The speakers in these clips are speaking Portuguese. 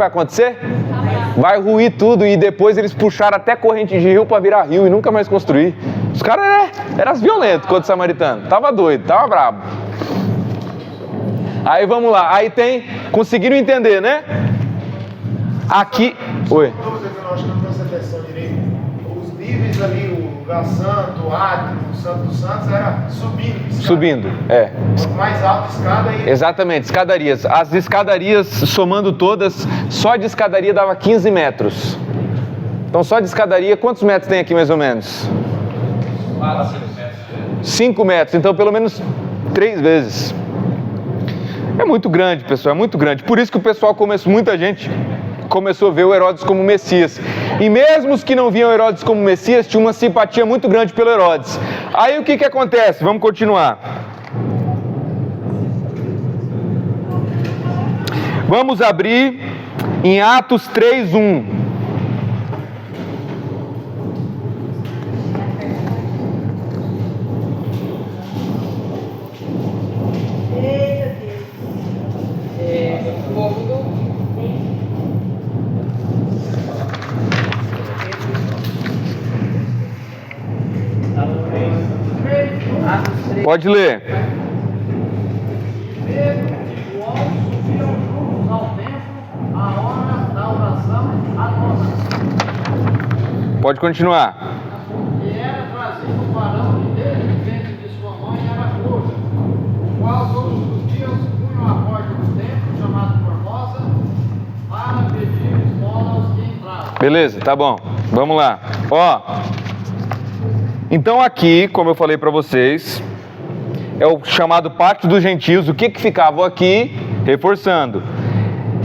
vai acontecer? Vai ruir tudo e depois eles puxaram até corrente de rio para virar rio e nunca mais construir. Os caras eram violentos contra o samaritano. Tava doido, tava brabo. Aí vamos lá. Aí tem... Conseguiram entender, né? Aqui... Oi. Eu acho que não presta atenção direito. Os níveis ali, o lugar santo, o átrio, o santo dos santos, era subindo. Subindo, é. Quanto mais alta a escada aí... Exatamente, escadarias. As escadarias, somando todas, só de escadaria dava 15 metros. Então só de escadaria, quantos metros tem aqui mais ou menos? 5 metros, então pelo menos 3 vezes. É muito grande, pessoal, é muito grande. Por isso que o pessoal muita gente começou a ver o Herodes como Messias. E mesmo os que não viam Herodes como Messias, tinham uma simpatia muito grande pelo Herodes. Aí o que acontece? Vamos continuar. Vamos abrir em Atos 3:1. Pode ler. Pode continuar. E era trazido um varão que desde o ventre de sua mãe era coxo, o qual todos os dias punham à porta do templo, chamado Formosa, para pedir esmola aos que entravam. Beleza, tá bom. Vamos lá. Ó. Então aqui, como eu falei para vocês, é o chamado Pátio dos Gentios. O que ficava aqui? Reforçando.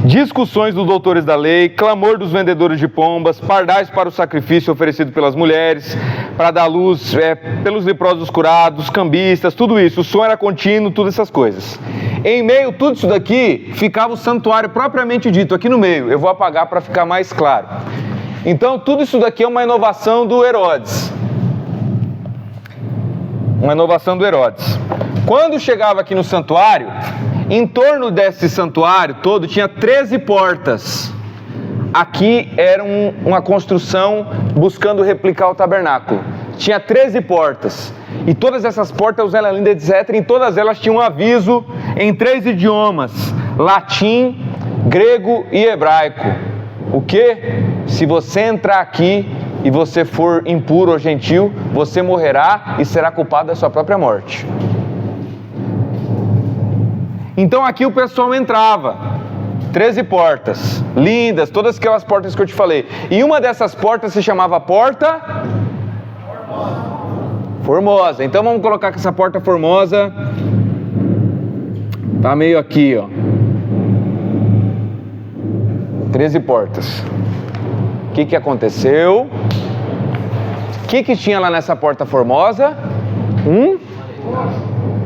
Discussões dos doutores da lei, clamor dos vendedores de pombas, pardais para o sacrifício oferecido pelas mulheres, para dar luz pelos leprosos curados, cambistas, tudo isso. O som era contínuo, todas essas coisas. Em meio, tudo isso daqui, ficava o santuário propriamente dito, aqui no meio. Eu vou apagar para ficar mais claro. Então, tudo isso daqui é uma inovação do Herodes. Uma inovação do Herodes. Quando chegava aqui no santuário, em torno desse santuário todo tinha 13 portas. Aqui era uma construção buscando replicar o tabernáculo. Tinha 13 portas. E todas essas portas eram lindas, etc. Em todas elas tinha um aviso em 3 idiomas: latim, grego e hebraico. O que? Se você entrar aqui e você for impuro ou gentil, você morrerá e será culpado da sua própria morte. Então aqui o pessoal entrava, 13 portas, lindas, todas aquelas portas que eu te falei. E uma dessas portas se chamava Porta Formosa. Então vamos colocar que essa Porta Formosa tá meio aqui, ó. 13 portas. O que aconteceu? O que tinha lá nessa Porta Formosa?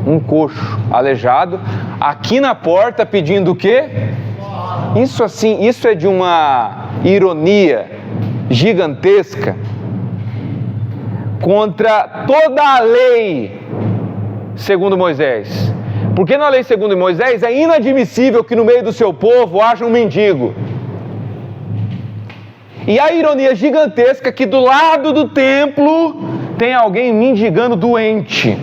Um coxo, aleijado, aqui na porta pedindo o quê? Isso assim, isso é de uma ironia gigantesca contra toda a lei segundo Moisés. Porque na lei segundo Moisés é inadmissível que no meio do seu povo haja um mendigo. E a ironia gigantesca é que do lado do templo tem alguém mendigando doente.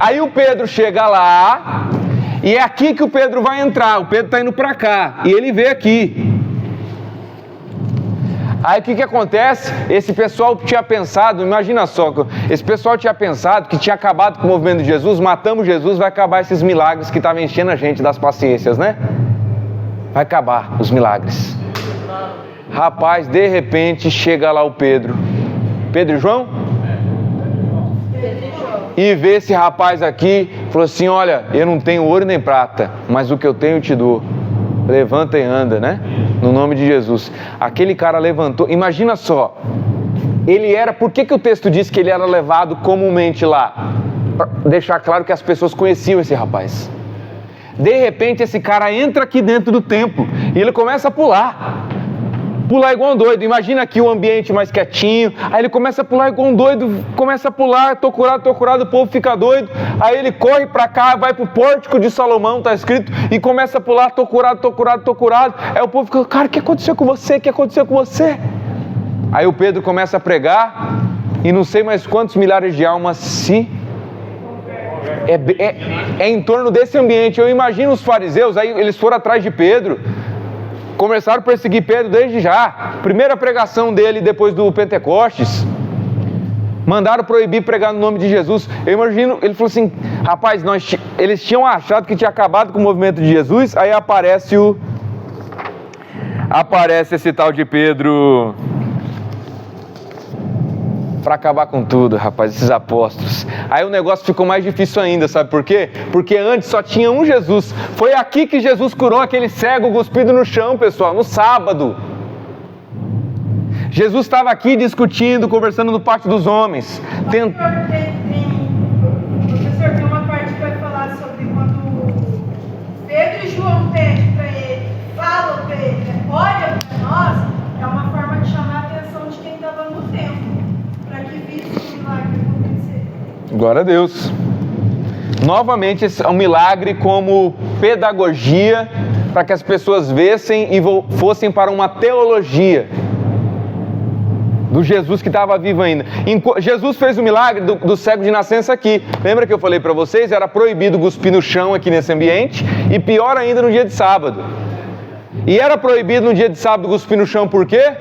Aí o Pedro chega lá, e é aqui que o Pedro vai entrar. O Pedro está indo para cá, e ele vê aqui. Aí o que acontece? Esse pessoal tinha pensado, imagina só, esse pessoal tinha pensado que tinha acabado com o movimento de Jesus, matamos Jesus, vai acabar esses milagres que estavam enchendo a gente das paciências, né? Vai acabar os milagres. Rapaz, de repente chega lá o Pedro. Pedro e João? E vê esse rapaz aqui, falou assim: olha, eu não tenho ouro nem prata, mas o que eu tenho eu te dou. Levanta e anda, né? No nome de Jesus. Aquele cara levantou, imagina só, ele era, por que o texto diz que ele era levado comumente lá? Para deixar claro que as pessoas conheciam esse rapaz. De repente esse cara entra aqui dentro do templo e ele começa a pular. pular igual um doido. Imagina aqui o ambiente mais quietinho. Aí ele começa a pular igual um doido, começa a pular, tô curado, o povo fica doido. Aí ele corre para cá, vai pro pórtico de Salomão, tá escrito, e começa a pular, tô curado. Aí o povo fica, cara, o que aconteceu com você? O que aconteceu com você? Aí o Pedro começa a pregar, e não sei mais quantos milhares de almas se... É em torno desse ambiente. Eu imagino os fariseus, aí eles foram atrás de Pedro, começaram a perseguir Pedro desde já. Primeira pregação dele depois do Pentecostes, mandaram proibir pregar no nome de Jesus. Eu imagino, ele falou assim, rapaz, eles tinham achado que tinha acabado com o movimento de Jesus, aí aparece esse tal de Pedro para acabar com tudo, rapaz, esses apóstolos. Aí o negócio ficou mais difícil ainda, sabe por quê? Porque antes só tinha um Jesus. Foi aqui que Jesus curou aquele cego cuspido no chão, pessoal, no sábado. Jesus estava aqui discutindo, conversando no pátio dos homens. Professor, tem uma parte que vai falar sobre quando Pedro e João pedem para ele, falam para ele, olha para nós, é uma forma de chamar a atenção de quem estava no templo, para que visse o milagre acontecer. Glória a Deus. Novamente, esse é um milagre como pedagogia, para que as pessoas vissem e fossem para uma teologia do Jesus que estava vivo ainda. Jesus fez o milagre do cego de nascença aqui. Lembra que eu falei para vocês? Era proibido cuspir no chão aqui nesse ambiente, e pior ainda no dia de sábado. E era proibido no dia de sábado cuspir no chão por quê?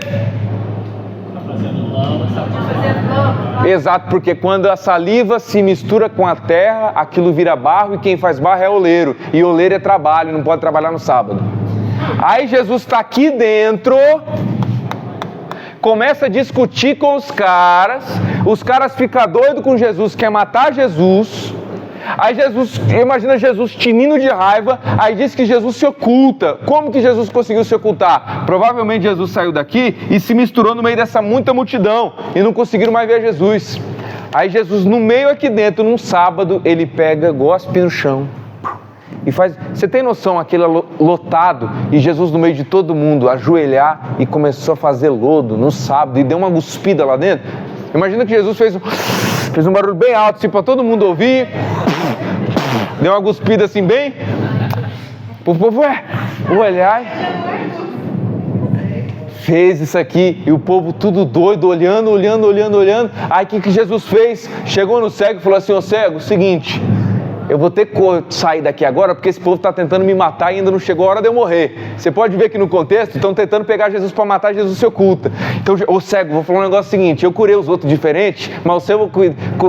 Exato, porque quando a saliva se mistura com a terra, aquilo vira barro, e quem faz barro é oleiro, e oleiro é trabalho, não pode trabalhar no sábado. Aí Jesus está aqui dentro, começa a discutir com os caras ficam doidos com Jesus, quer matar Jesus. Aí imagina Jesus tinindo de raiva, aí diz que Jesus se oculta. Como que Jesus conseguiu se ocultar? Provavelmente Jesus saiu daqui e se misturou no meio dessa muita multidão, e não conseguiram mais ver Jesus. Aí Jesus, no meio aqui dentro, num sábado, ele pega, gospe no chão e faz... Você tem noção, aquele lotado, e Jesus no meio de todo mundo, ajoelhar e começou a fazer lodo no sábado, e deu uma cuspida lá dentro. Imagina que Jesus fez um barulho bem alto, assim, para todo mundo ouvir, deu uma cuspida assim bem, o povo olhar, fez isso aqui, e o povo tudo doido, olhando. Aí o que Jesus fez? Chegou no cego e falou assim, ô cego, seguinte, eu vou ter que sair daqui agora, porque esse povo está tentando me matar e ainda não chegou a hora de eu morrer. Você pode ver que no contexto estão tentando pegar Jesus para matar, Jesus se oculta. Então, ô cego, vou falar um negócio seguinte, eu curei os outros diferentes, mas o seu eu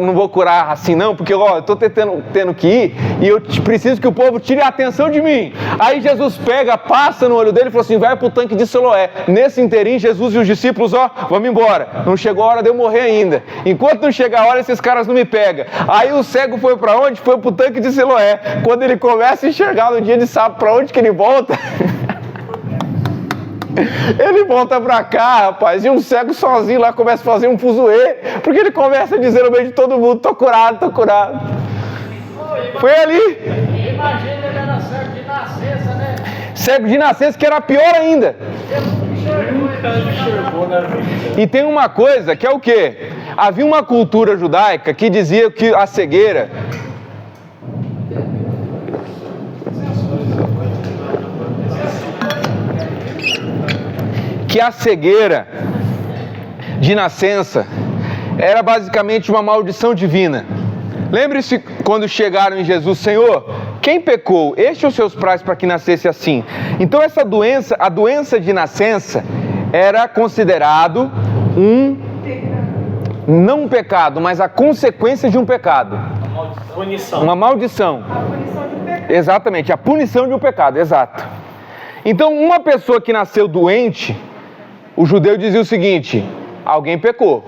não vou curar assim não, porque eu estou tendo que ir, e eu preciso que o povo tire a atenção de mim. Aí Jesus pega, passa no olho dele e fala assim, vai para o tanque de Siloé. Nesse inteirinho, Jesus e os discípulos, vamos embora, não chegou a hora de eu morrer ainda. Enquanto não chegar a hora, esses caras não me pegam. Aí o cego foi para onde? Foi para o tanque de Siloé. Quando ele começa a enxergar no dia de sábado para onde que ele volta, ele volta para cá, rapaz, e um cego sozinho lá começa a fazer um fuzuê, porque ele começa a dizer no meio de todo mundo, tô curado. Foi ali. Imagina, ele era cego de nascença, né? Cego de nascença, que era pior ainda. E tem uma coisa que é o quê? Havia uma cultura judaica que dizia que a cegueira de nascença era basicamente uma maldição divina. Lembre-se quando chegaram em Jesus, Senhor, quem pecou, este ou seus pais, para que nascesse assim? Então essa doença, a doença de nascença, era considerado não um pecado, mas a consequência de um pecado. Uma maldição. A punição de um pecado. Exatamente, a punição de um pecado, exato. Então uma pessoa que nasceu doente, o judeu dizia o seguinte, alguém pecou.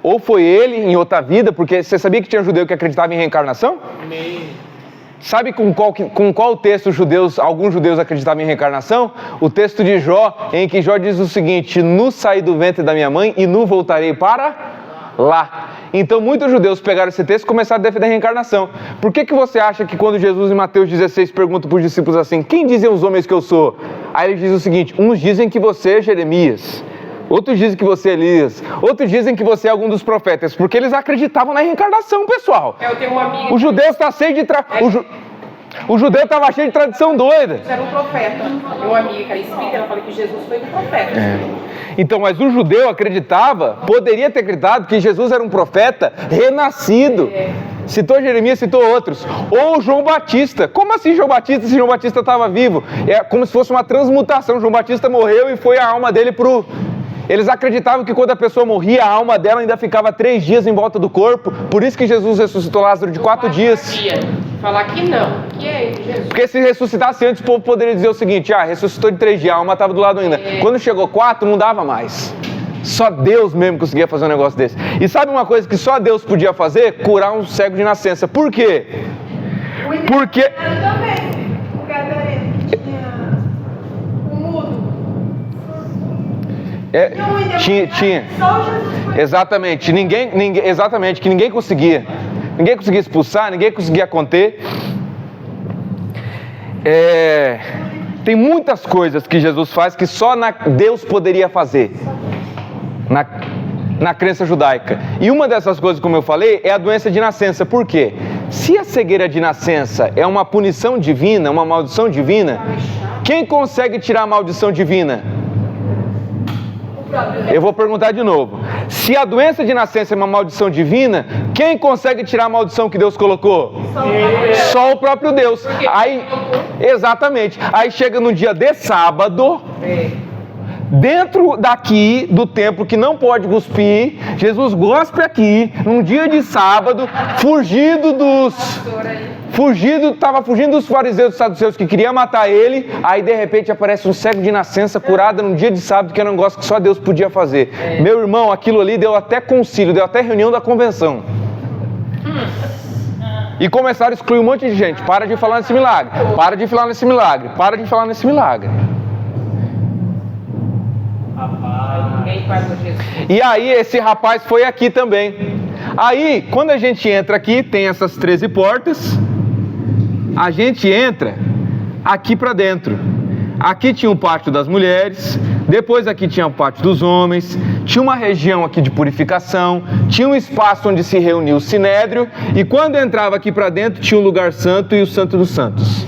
Ou foi ele em outra vida, porque você sabia que tinha judeu que acreditava em reencarnação? Sabe com qual texto alguns judeus acreditavam em reencarnação? O texto de Jó, em que Jó diz o seguinte, nu saí do ventre da minha mãe e nu voltarei para lá. Então muitos judeus pegaram esse texto e começaram a defender a reencarnação. Por que você acha que quando Jesus em Mateus 16 pergunta para os discípulos assim, quem dizem os homens que eu sou? Aí ele diz o seguinte: uns dizem que você é Jeremias, outros dizem que você é Elias, outros dizem que você é algum dos profetas, porque eles acreditavam na reencarnação, pessoal. Eu tenho uma amiga. O judeu está cheio de o judeu estava cheio de tradição doida. Era um profeta. Uma amiga que era espírita, ela falou que Jesus foi um profeta. Então, mas o judeu acreditava, poderia ter acreditado que Jesus era um profeta renascido. Citou Jeremias, citou outros. Ou João Batista. Como assim João Batista, se João Batista estava vivo? É como se fosse uma transmutação. João Batista morreu e foi a alma dele pro... Eles acreditavam que quando a pessoa morria, a alma dela ainda ficava 3 dias em volta do corpo. Por isso que Jesus ressuscitou Lázaro de 4 dias. Falar que não, que é Jesus. Porque se ressuscitasse antes, o povo poderia dizer o seguinte: ressuscitou de 3 dias, a alma estava do lado ainda. Quando chegou 4, não dava mais. Só Deus mesmo conseguia fazer um negócio desse. E sabe uma coisa que só Deus podia fazer? Curar um cego de nascença. Por quê? Porque... também, o gadareno que tinha o mudo. Tinha. Só Jesus. Exatamente. Exatamente, que ninguém conseguia. Ninguém conseguia expulsar, ninguém conseguia conter. Tem muitas coisas que Jesus faz que só Deus poderia fazer. Na crença judaica. E uma dessas coisas, como eu falei, é a doença de nascença. Por quê? Se a cegueira de nascença é uma punição divina, uma maldição divina, quem consegue tirar a maldição divina? Eu vou perguntar de novo. Se a doença de nascença é uma maldição divina, quem consegue tirar a maldição que Deus colocou? Só o próprio Deus. Aí, exatamente. Aí chega no dia de sábado, dentro daqui do templo que não pode cuspir, Jesus gospe aqui, num dia de sábado, estava fugindo dos fariseus e dos saduceus que queriam matar ele. Aí de repente aparece um cego de nascença curado num dia de sábado, que era um negócio que só Deus podia fazer. Meu irmão, aquilo ali deu até concílio, deu até reunião da convenção. E começaram a excluir um monte de gente. Para de falar nesse milagre, para de falar nesse milagre, para de falar nesse milagre. E aí esse rapaz foi aqui também. Aí quando a gente entra aqui, tem essas 13 portas. A gente entra aqui para dentro. Aqui tinha o pátio das mulheres, depois aqui tinha o pátio dos homens, tinha uma região aqui de purificação, tinha um espaço onde se reunia o sinédrio, e quando entrava aqui para dentro tinha o lugar santo e o santo dos santos.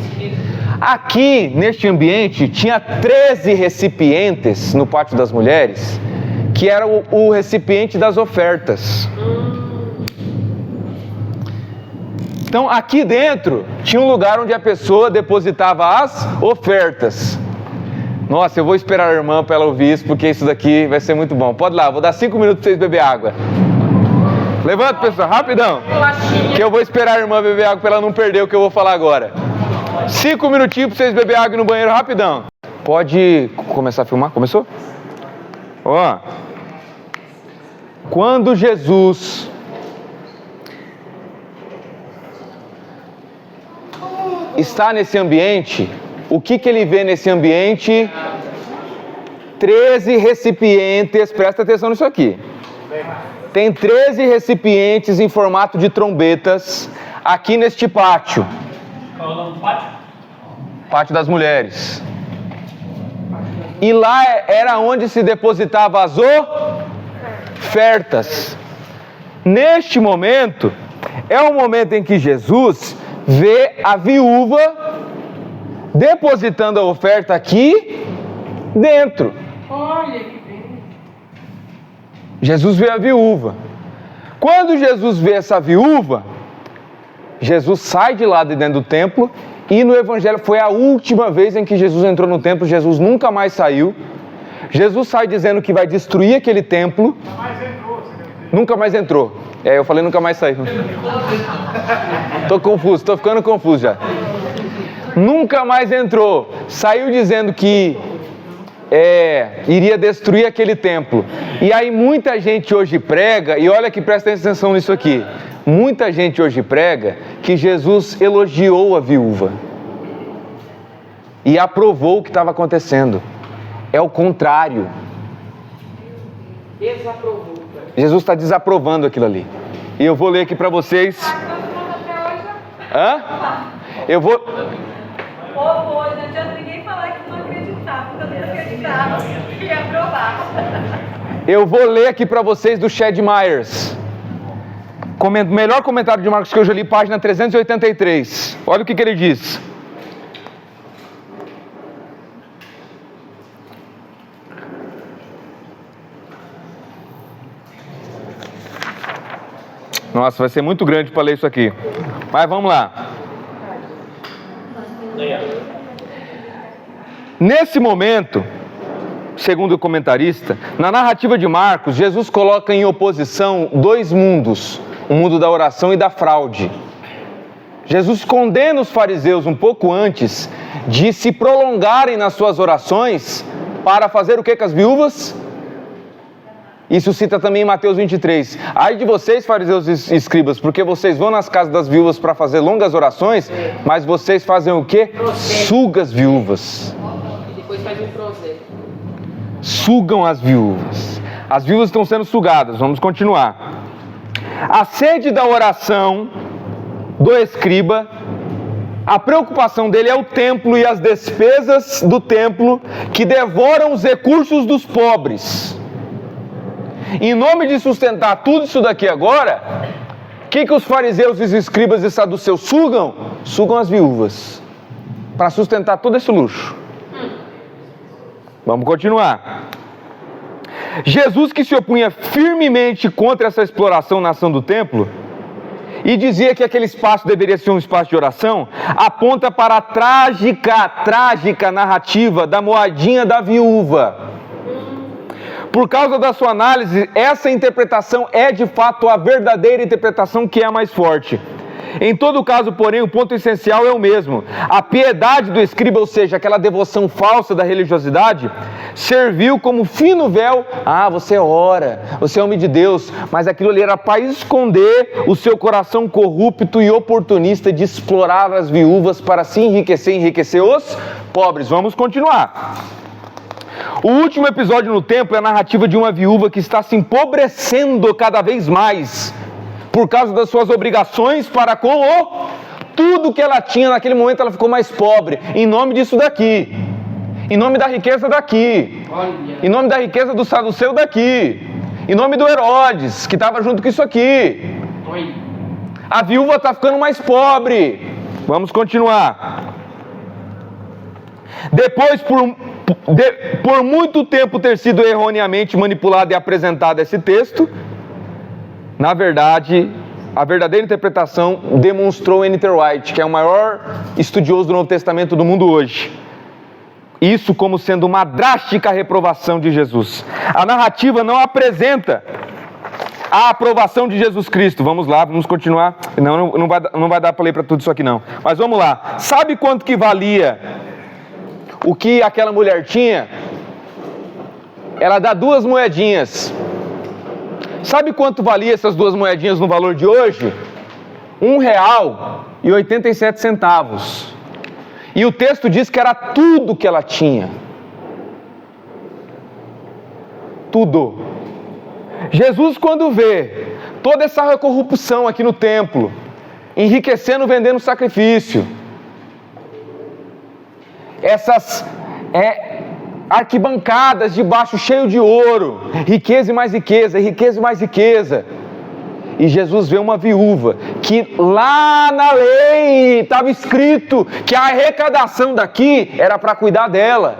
Aqui, neste ambiente, tinha 13 recipientes no pátio das mulheres, que era o recipiente das ofertas. Então, aqui dentro, tinha um lugar onde a pessoa depositava as ofertas. Nossa, eu vou esperar a irmã para ela ouvir isso, porque isso daqui vai ser muito bom. Pode ir lá, vou dar 5 minutos para vocês beber água. Levanta, pessoal, rapidão. Que eu vou esperar a irmã beber água para ela não perder o que eu vou falar agora. 5 minutinhos para vocês beber água no banheiro, rapidão. Pode começar a filmar? Começou? Ó. Quando Jesus está nesse ambiente, o que ele vê nesse ambiente? 13 recipientes, presta atenção nisso aqui. Tem 13 recipientes em formato de trombetas aqui neste pátio. Qual é o nome do pátio? Pátio das mulheres. E lá era onde se depositava as ofertas. Neste momento, é o momento em que Jesus vê a viúva depositando a oferta aqui dentro. Olha que bem. Jesus vê a viúva. Quando Jesus vê essa viúva, Jesus sai de lá de dentro do templo, e no Evangelho foi a última vez em que Jesus entrou no templo. Jesus nunca mais saiu. Jesus sai dizendo que vai destruir aquele templo. Nunca mais entrou. Eu falei nunca mais saiu. Tô confuso, tô ficando confuso já. Nunca mais entrou. Saiu dizendo que iria destruir aquele templo. E aí muita gente hoje prega, e olha que presta atenção nisso aqui. Muita gente hoje prega que Jesus elogiou a viúva e aprovou o que estava acontecendo. É o contrário. Desaprovou. Jesus está desaprovando aquilo ali. E eu vou ler aqui para vocês. Eu vou... Hoje não adianta ninguém falar que não acreditava. Eu acreditava que ia aprovar. Eu vou ler aqui para vocês do Chad Myers. Melhor comentário de Marcos que eu já li, página 383. Olha o que ele diz. Nossa, vai ser muito grande para ler isso aqui. Mas vamos lá. Nesse momento, segundo o comentarista, na narrativa de Marcos, Jesus coloca em oposição dois mundos, o mundo da oração e da fraude. Jesus condena os fariseus um pouco antes de se prolongarem nas suas orações para fazer o que com as viúvas? Isso cita também em Mateus 23. Ai de vocês, fariseus e escribas, porque vocês vão nas casas das viúvas para fazer longas orações, mas vocês fazem o quê? Sugam as viúvas. E depois faz um projeto. Sugam as viúvas. As viúvas estão sendo sugadas. Vamos continuar. A sede da oração do escriba, a preocupação dele é o templo e as despesas do templo que devoram os recursos dos pobres. Em nome de sustentar tudo isso daqui agora, o que os fariseus e os escribas e saduceus sugam? Sugam as viúvas, para sustentar todo esse luxo. Vamos continuar. Jesus, que se opunha firmemente contra essa exploração na ação do templo, e dizia que aquele espaço deveria ser um espaço de oração, aponta para a trágica narrativa da moadinha da viúva. Por causa da sua análise, essa interpretação é de fato a verdadeira interpretação que é a mais forte. Em todo caso, porém, o ponto essencial é o mesmo. A piedade do escriba, ou seja, aquela devoção falsa da religiosidade, serviu como fino véu. Ah, você ora, você é homem de Deus, mas aquilo ali era para esconder o seu coração corrupto e oportunista de explorar as viúvas para se enriquecer e enriquecer os pobres. Vamos continuar. O último episódio no templo é a narrativa de uma viúva que está se empobrecendo cada vez mais por causa das suas obrigações para com tudo que ela tinha naquele momento. Ela ficou mais pobre em nome disso daqui, em nome da riqueza daqui, em nome da riqueza do saduceu daqui, em nome do Herodes que estava junto com isso aqui. A viúva está ficando mais pobre. Vamos continuar. Depois, por muito tempo ter sido erroneamente manipulado e apresentado esse texto, na verdade, a verdadeira interpretação demonstrou N.T. Wright, que é o maior estudioso do Novo Testamento do mundo hoje. Isso como sendo uma drástica reprovação de Jesus. A narrativa não apresenta a aprovação de Jesus Cristo. Vamos lá, vamos continuar. Não vai dar para ler para tudo isso aqui não. Mas vamos lá. Sabe quanto que valia o que aquela mulher tinha? Ela dá 2 moedinhas. Sabe quanto valia essas 2 moedinhas no valor de hoje? R$1,87. E o texto diz que era tudo que ela tinha. Tudo. Jesus, quando vê toda essa corrupção aqui no templo, enriquecendo, vendendo sacrifício, essas arquibancadas de baixo cheio de ouro, riqueza e mais riqueza, riqueza e mais riqueza. E Jesus vê uma viúva que lá na lei estava escrito que a arrecadação daqui era para cuidar dela.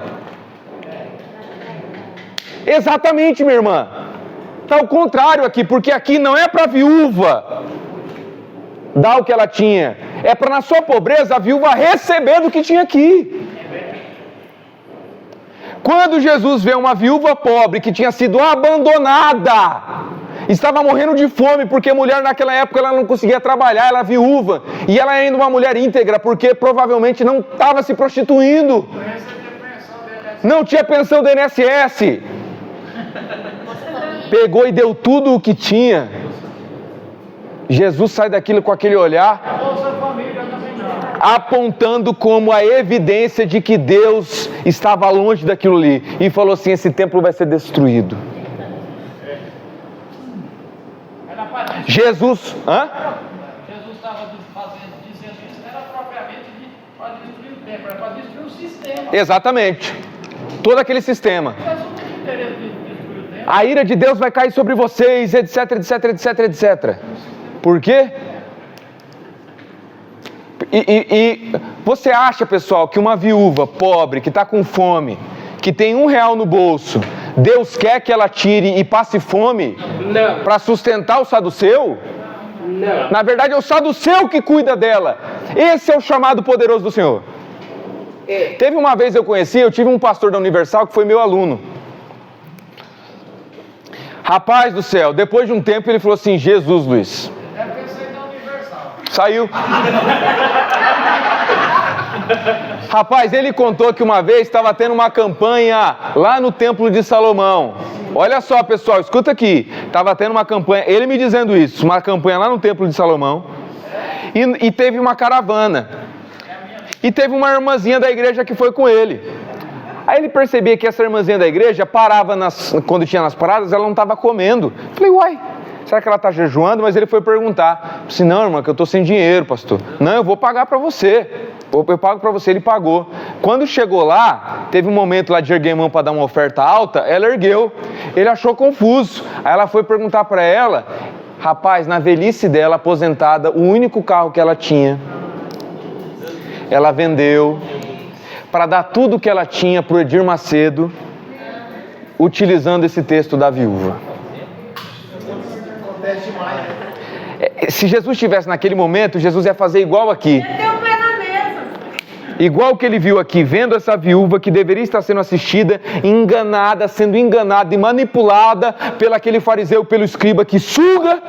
Exatamente, minha irmã. Está ao contrário aqui, porque aqui não é para a viúva dar o que ela tinha, é para na sua pobreza a viúva receber do que tinha aqui. Quando Jesus vê uma viúva pobre que tinha sido abandonada, estava morrendo de fome, porque mulher naquela época ela não conseguia trabalhar, ela era viúva, e ela era ainda uma mulher íntegra, porque provavelmente não estava se prostituindo, não tinha pensão do INSS, pegou e deu tudo o que tinha. Jesus sai daquilo com aquele olhar, apontando como a evidência de que Deus estava longe daquilo ali, e falou assim: esse templo vai ser destruído. Jesus estava dizendo isso, não era propriamente para destruir o templo, era para destruir o sistema. Exatamente. todo aquele sistema. Jesus não tem interesse de destruir o templo. A ira de Deus vai cair sobre vocês, etc, etc, etc, etc. Por quê? E você acha, pessoal, que uma viúva pobre, que está com fome, que tem R$1 no bolso, Deus quer que ela tire e passe fome para sustentar o saduceu? Não. Na verdade é o saduceu que cuida dela. Esse é o chamado poderoso do Senhor. Teve uma vez eu tive um pastor da Universal que foi meu aluno. Rapaz do céu, depois de um tempo ele falou assim: Jesus, Luiz. É porque você é da Universal. Saiu. Rapaz, ele contou que uma vez estava tendo uma campanha lá no Templo de Salomão. Olha só, pessoal, escuta aqui. Estava tendo uma campanha, ele me dizendo isso, uma campanha lá no Templo de Salomão. E teve uma caravana. E teve uma irmãzinha da igreja que foi com ele. Aí ele percebia que essa irmãzinha da igreja parava, quando tinha nas paradas, ela não estava comendo. Falei, uai, será que ela está jejuando? Mas ele foi perguntar. Disse, não, irmã, que eu estou sem dinheiro, pastor. Não, eu vou pagar para você. Eu pago para você. Ele pagou. Quando chegou lá, teve um momento lá de erguer a mão para dar uma oferta alta, ela ergueu. Ele achou confuso. Aí ela foi perguntar para ela. Rapaz, na velhice dela, aposentada, o único carro que ela tinha, ela vendeu para dar tudo que ela tinha para o Edir Macedo, utilizando esse texto da viúva. Acontece demais. Se Jesus estivesse naquele momento, Jesus ia fazer igual aqui. Meteu o pé na mesa. Igual que ele viu aqui, vendo essa viúva que deveria estar sendo assistida, enganada, sendo enganada e manipulada pelo aquele fariseu, pelo escriba que suga.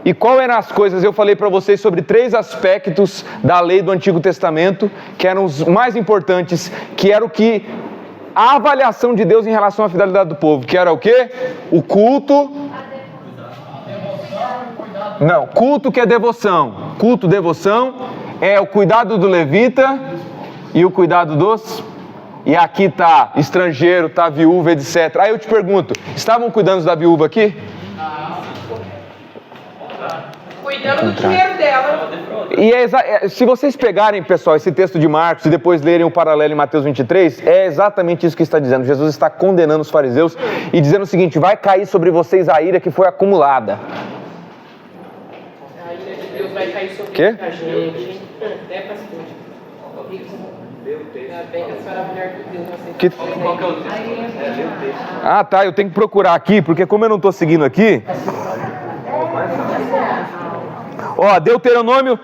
E qual eram as coisas? Eu falei para vocês sobre 3 aspectos da lei do Antigo Testamento, que eram os mais importantes, que era o que... a avaliação de Deus em relação à fidelidade do povo, que era o quê? O culto... Não, culto que é devoção. Culto, devoção, é o cuidado do levita e o cuidado dos... E aqui está estrangeiro, está viúva, etc. Aí eu te pergunto, estavam cuidando da viúva aqui? Cuidando do dinheiro dela. E se vocês pegarem, pessoal, esse texto de Marcos e depois lerem o paralelo em Mateus 23, é exatamente isso que está dizendo. Jesus está condenando os fariseus e dizendo o seguinte: vai cair sobre vocês a ira que foi acumulada. A ira de Deus vai cair sobre Quê? a gente. É bastante. Bem que a senhora é a mulher de Deus. Que... Qual que é o texto? Ah, tá, eu tenho que procurar aqui, porque como eu não estou seguindo aqui... Ó, Deuteronômio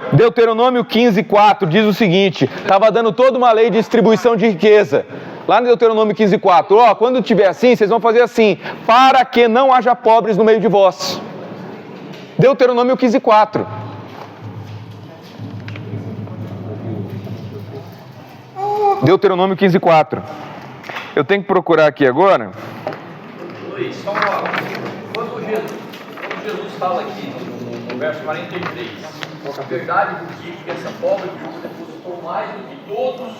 15:4 diz o seguinte: estava dando toda uma lei de distribuição de riqueza. Lá no Deuteronômio 15:4, ó, quando tiver assim, vocês vão fazer assim, para que não haja pobres no meio de vós. Deuteronômio 15:4. Deuteronômio 15:4. Eu tenho que procurar aqui agora. Luiz, só uma... Quando Jesus fala aqui no verso 43, a verdade vos digo que essa pobre viúva depositou mais do que todos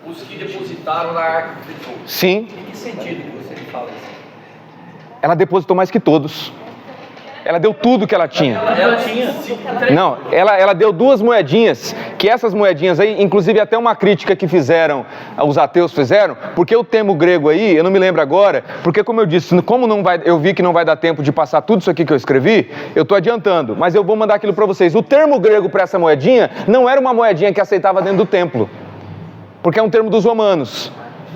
os que depositaram na arca do tesouro. Sim. Em que sentido que você fala isso? Ela depositou mais que todos. Ela deu tudo que ela tinha. Ela tinha. Não, ela deu 2 moedinhas, que essas moedinhas aí, inclusive até uma crítica que fizeram, os ateus fizeram, porque o termo grego aí, eu não me lembro agora, porque como eu disse, como não vai, eu vi que não vai dar tempo de passar tudo isso aqui que eu escrevi, eu estou adiantando, mas eu vou mandar aquilo para vocês. O termo grego para essa moedinha não era uma moedinha que aceitava dentro do templo, porque é um termo dos romanos.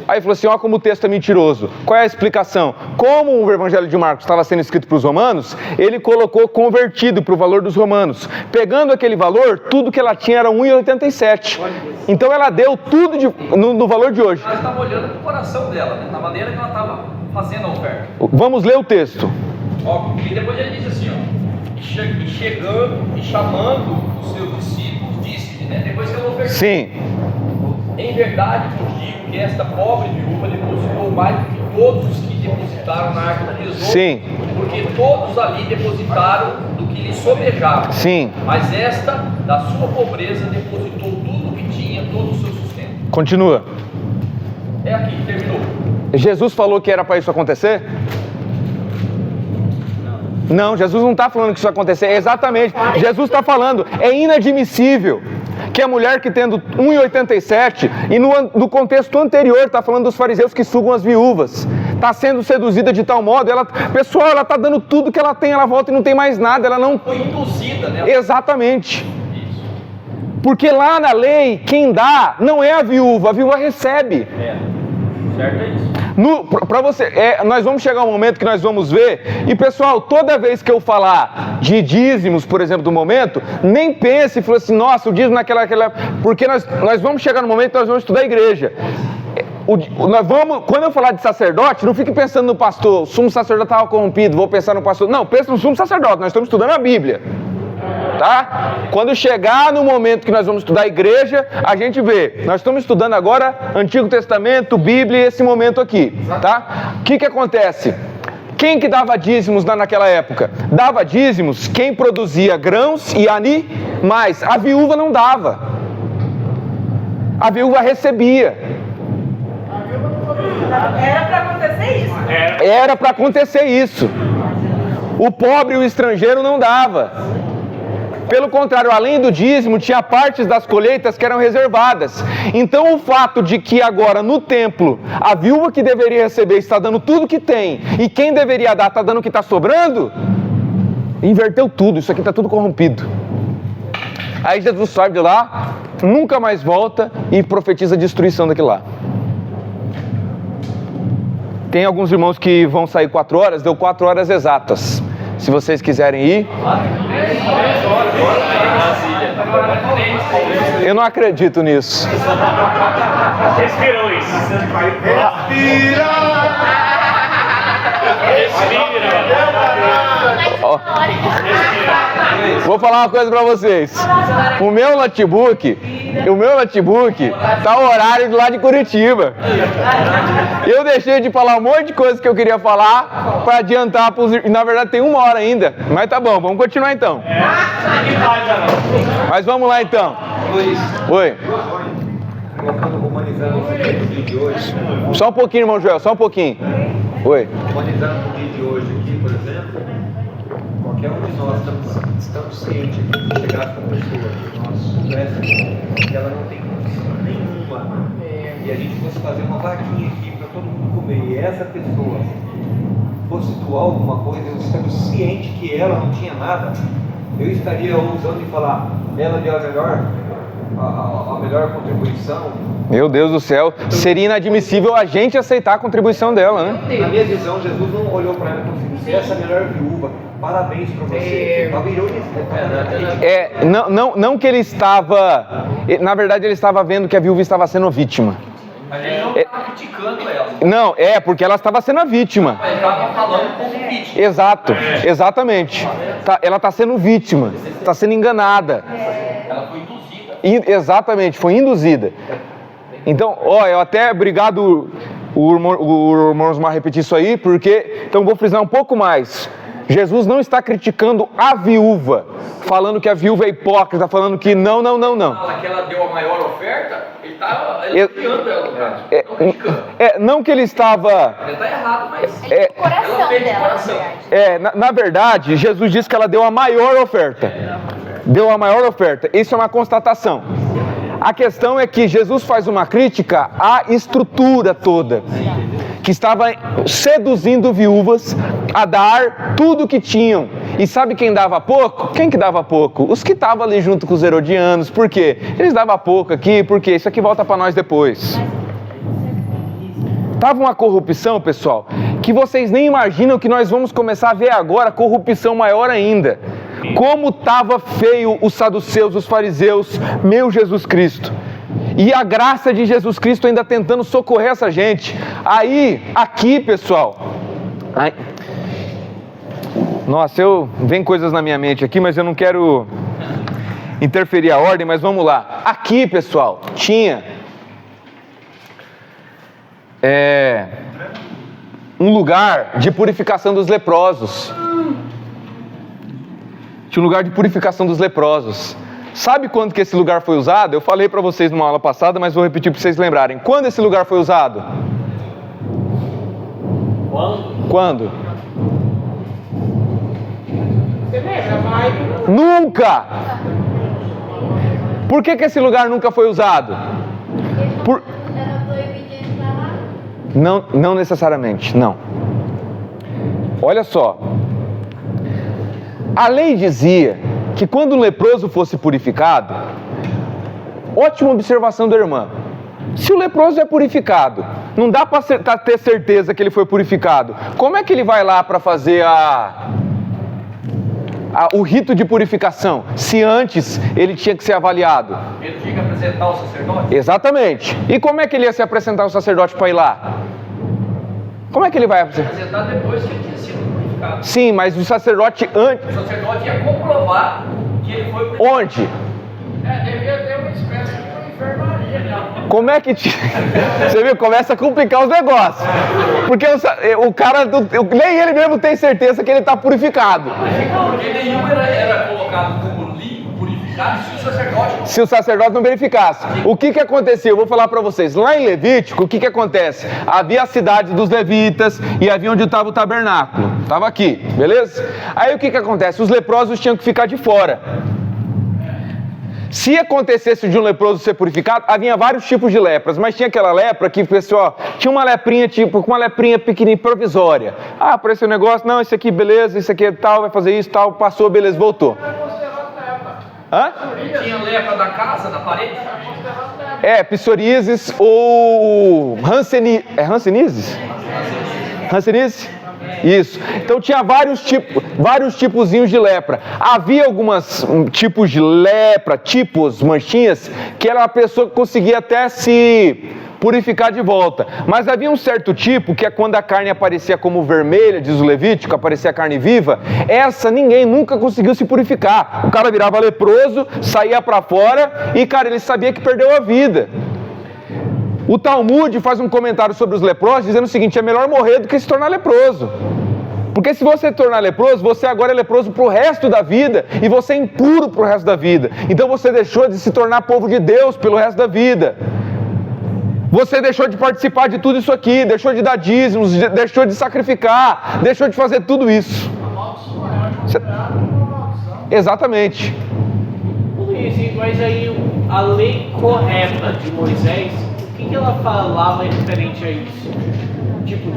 Aí falou assim, ó como o texto é mentiroso. Qual é a explicação? Como o Evangelho de Marcos estava sendo escrito para os romanos, ele colocou convertido para o valor dos romanos. Pegando aquele valor, tudo que ela tinha era 1,87. Então ela deu tudo no valor de hoje. Ela estava olhando para o coração dela, né? Na maneira que ela estava fazendo a oferta. Vamos ler o texto. Ó, e depois ele diz assim, ó, e chegando e chamando os seus discípulos, disse, né? Depois que ela ofertou. Sim. Em verdade vos digo que esta pobre viúva depositou mais do que todos os que depositaram na arca do tesouro. Sim. Porque todos ali depositaram do que lhe sobejava. Sim. Mas esta, da sua pobreza, depositou tudo o que tinha, todo o seu sustento. Continua. É aqui, terminou. Jesus falou que era para isso acontecer? Não, Jesus não está falando que isso vai acontecer. É exatamente. Jesus está falando, é inadmissível Que a mulher que tendo 1,87, e no contexto anterior está falando dos fariseus que sugam as viúvas, está sendo seduzida de tal modo, ela está dando tudo que ela tem, ela volta e não tem mais nada, ela não... Foi induzida, né? Exatamente. Porque lá na lei, quem dá não é a viúva recebe. Certo é isso. Nós vamos chegar um momento que nós vamos ver, e pessoal, toda vez que eu falar de dízimos, por exemplo, do momento, nem pense e fale assim, nossa, o dízimo naquela... Porque nós vamos chegar no momento que nós vamos estudar a igreja. Quando eu falar de sacerdote, não fique pensando no pastor, o sumo sacerdote estava corrompido, vou pensar no pastor. Não, pense no sumo sacerdote, nós estamos estudando a Bíblia. Tá? Quando chegar no momento que nós vamos estudar a igreja, a gente vê. Nós estamos estudando agora Antigo Testamento, Bíblia e esse momento aqui. Tá? O que acontece? Quem que dava dízimos naquela época? Dava dízimos quem produzia grãos e animais. A viúva não dava. A viúva recebia. Era para acontecer isso. Era para acontecer isso. O pobre e o estrangeiro não dava. Pelo contrário, além do dízimo, tinha partes das colheitas que eram reservadas. Então o fato de que agora no templo, a viúva que deveria receber está dando tudo que tem, e quem deveria dar está dando o que está sobrando, inverteu tudo, isso aqui está tudo corrompido. Aí Jesus sai de lá, nunca mais volta e profetiza a destruição daquilo lá. Tem alguns irmãos que vão sair 4 horas, deu 4 horas exatas. Se vocês quiserem ir. Eu não acredito nisso. Respirou isso. Vou falar uma coisa pra vocês. O meu notebook tá o horário do lado de Curitiba. Eu deixei de falar um monte de coisa que eu queria falar para adiantar pros... Na verdade tem 1 hora ainda, mas tá bom, vamos continuar então. Mas vamos lá então. Oi. Humanizando o dia de hoje. Só um pouquinho, irmão Joel, só um pouquinho. Oi. Humanizando o dia de hoje aqui, por exemplo, qualquer um de nós estamos cientes de chegar com uma pessoa que nós soubéssemos que ela não tem condição nenhuma e a gente fosse fazer uma vaquinha aqui para todo mundo comer e essa pessoa fosse doar alguma coisa, eu estamos cientes que ela não tinha nada, eu estaria ousando de falar, ela deu a melhor contribuição. Meu Deus do céu, seria inadmissível a gente aceitar a contribuição dela, né? Na minha visão, Jesus não olhou para ela e falou assim, você é essa melhor viúva, parabéns para você. Não que ele estava... Na verdade, ele estava vendo que a viúva estava sendo vítima. Mas ele não estava criticando ela. Não, porque ela estava sendo a vítima. Ele estava falando como vítima. Exato, exatamente. Ela está sendo vítima, está sendo enganada. Ela foi induzida. Exatamente, foi induzida. Então, eu até, obrigado o irmão Osmar repetir isso aí, porque, então vou frisar um pouco mais. Jesus não está criticando a viúva, falando que a viúva é hipócrita, falando que não. Fala que ela deu a maior oferta, ele está elogiando ela. Não que ele estava... Ele está errado, mas Coração dela. Na verdade, Jesus disse que ela deu a maior oferta. Deu a maior oferta. Isso é uma constatação. A questão é que Jesus faz uma crítica à estrutura toda, que estava seduzindo viúvas a dar tudo o que tinham. E sabe quem dava pouco? Quem que dava pouco? Os que estavam ali junto com os herodianos. Por quê? Eles davam pouco aqui, porque isso aqui volta para nós depois. Estava uma corrupção, pessoal, que vocês nem imaginam que nós vamos começar a ver agora, corrupção maior ainda. Como estava feio os saduceus, os fariseus, meu Jesus Cristo. E a graça de Jesus Cristo ainda tentando socorrer essa gente. Aqui, pessoal. Nossa, vem coisas na minha mente aqui, mas eu não quero interferir a ordem, mas vamos lá. Aqui, pessoal, tinha um lugar de purificação dos leprosos. Tinha um lugar de purificação dos leprosos. Sabe quando que esse lugar foi usado? Eu falei para vocês numa aula passada, mas vou repetir para vocês lembrarem. Quando esse lugar foi usado? Quando? Você lembra, vai? Nunca! Por que esse lugar nunca foi usado? Era proibido de entrar lá? Não necessariamente, não. Olha só. A lei dizia que quando o leproso fosse purificado, ótima observação da irmã. Se o leproso é purificado, não dá para ter certeza que ele foi purificado. Como é que ele vai lá para fazer o rito de purificação, se antes ele tinha que ser avaliado? Ele tinha que apresentar o sacerdote? Exatamente. E como é que ele ia se apresentar ao sacerdote para ir lá? Como é que ele vai apresentar depois que ele tinha sido purificado? Sim, mas o sacerdote antes... O sacerdote ia comprovar que ele foi purificado. Onde? Devia ter uma espécie de uma enfermaria, né? Como é que... Você viu? Começa a complicar os negócios. Porque o cara, nem ele mesmo tem certeza que ele está purificado. Porque nenhum era colocado como limpo, purificado, se o sacerdote não verificasse. O que aconteceu? Eu vou falar para vocês. Lá em Levítico, o que acontece? Havia a cidade dos levitas e havia onde estava o tabernáculo. Estava aqui, beleza? Aí o que acontece? Os leprosos tinham que ficar de fora. Se acontecesse de um leproso ser purificado, havia vários tipos de lepras, mas tinha aquela lepra que, pessoal, tinha uma leprinha uma leprinha pequenininha, provisória. Ah, apareceu um negócio, não, esse aqui, beleza, esse aqui é tal, vai fazer isso, tal, passou, beleza, voltou. Hã? Tinha lepra da casa, da parede? Psoríasis ou Hanseníase? Hanseníase? Isso. Então tinha vários tipozinhos de lepra. Havia alguns tipos de lepra, manchinhas, que era a pessoa que conseguia até se purificar de volta. Mas havia um certo tipo, que é quando a carne aparecia como vermelha, diz o Levítico, aparecia a carne viva, essa ninguém nunca conseguiu se purificar. O cara virava leproso, saía para fora e, cara, ele sabia que perdeu a vida. O Talmud faz um comentário sobre os leprosos, dizendo o seguinte: é melhor morrer do que se tornar leproso. Porque se você se tornar leproso, você agora é leproso para o resto da vida, e você é impuro para o resto da vida. Então você deixou de se tornar povo de Deus pelo resto da vida. Você deixou de participar de tudo isso aqui, deixou de dar dízimos, deixou de sacrificar, deixou de fazer tudo isso. Exatamente. Mas aí a lei correta de Moisés, o que ela falava referente a isso? Tipo,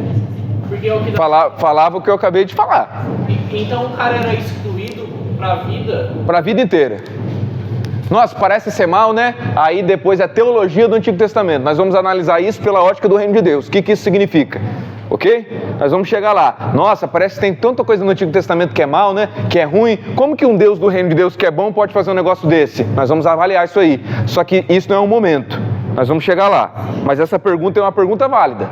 porque é o que falava o que eu acabei de falar. Então o cara era excluído para a vida? Para a vida inteira. Nossa, parece ser mal, né? Aí depois a teologia do Antigo Testamento. Nós vamos analisar isso pela ótica do Reino de Deus. O que isso significa? Ok? Nós vamos chegar lá. Nossa, parece que tem tanta coisa no Antigo Testamento que é mal, né? Que é ruim. Como que um Deus do Reino de Deus que é bom pode fazer um negócio desse? Nós vamos avaliar isso aí. Só que isso não é um momento. Nós vamos chegar lá. Mas essa pergunta é uma pergunta válida.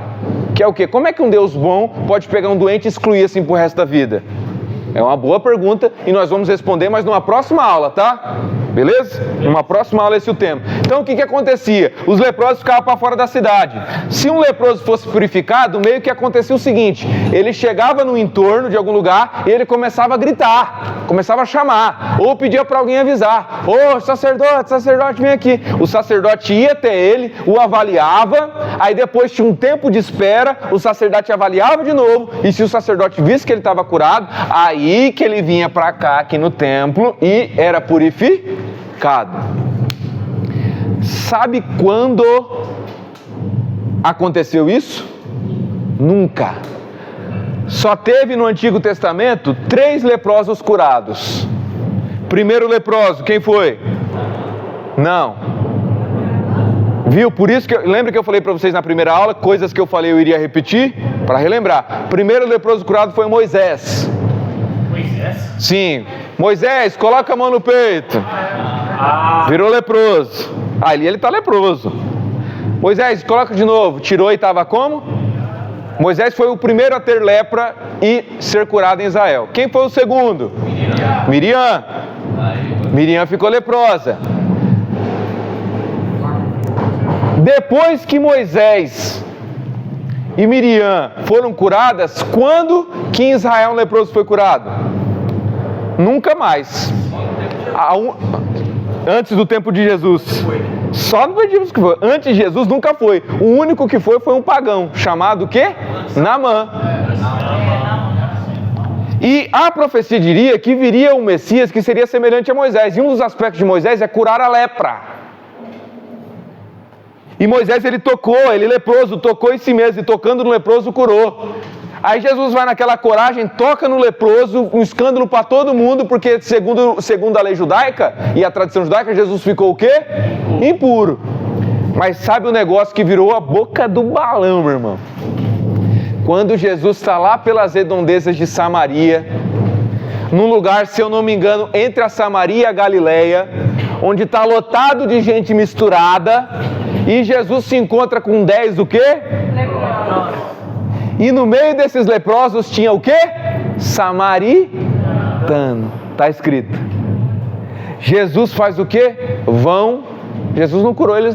Que é o quê? Como é que um Deus bom pode pegar um doente e excluir assim pro resto da vida? É uma boa pergunta e nós vamos responder, mas numa próxima aula, tá? Beleza? Numa próxima aula esse é o tema. Então o que acontecia? Os leprosos ficavam para fora da cidade. Se um leproso fosse purificado, meio que acontecia o seguinte: ele chegava no entorno de algum lugar e ele começava a gritar, começava a chamar, ou pedia para alguém avisar: ô sacerdote, vem aqui. O sacerdote ia até ele, o avaliava, aí depois tinha um tempo de espera, o sacerdote avaliava de novo, e se o sacerdote visse que ele estava curado, aí que ele vinha para cá, aqui no templo, e era purificado. Sabe quando aconteceu isso? Nunca. Só teve no Antigo Testamento 3 leprosos curados. Primeiro leproso, quem foi? Não. Viu? Por isso que lembra que eu falei para vocês na primeira aula, coisas que eu falei eu iria repetir, para relembrar. Primeiro leproso curado foi Moisés. Moisés? Sim. Moisés, coloca a mão no peito. Virou leproso. Ali ele está leproso. Moisés, coloca de novo. Tirou e estava como? Moisés foi o primeiro a ter lepra e ser curado em Israel. Quem foi o segundo? Miriam. Miriam ficou leprosa. Depois que Moisés e Miriam foram curadas, quando que em Israel um leproso foi curado? Nunca mais. Antes do tempo de Jesus. Só no período que foi. Antes de Jesus nunca foi. O único que foi um pagão, chamado o quê? Naamã. E a profecia diria que viria um Messias que seria semelhante a Moisés. E um dos aspectos de Moisés é curar a lepra. E Moisés, ele leproso, tocou em si mesmo, e tocando no leproso, curou. Aí Jesus vai naquela coragem, toca no leproso, um escândalo para todo mundo, porque segundo a lei judaica e a tradição judaica, Jesus ficou o quê? Impuro. Mas sabe o negócio que virou a boca do balão, meu irmão? Quando Jesus está lá pelas redondezas de Samaria, num lugar, se eu não me engano, entre a Samaria e a Galileia, onde está lotado de gente misturada, e Jesus se encontra com 10 o quê? E no meio desses leprosos tinha o quê? Samaritano. Está escrito. Jesus faz o quê? Jesus não curou eles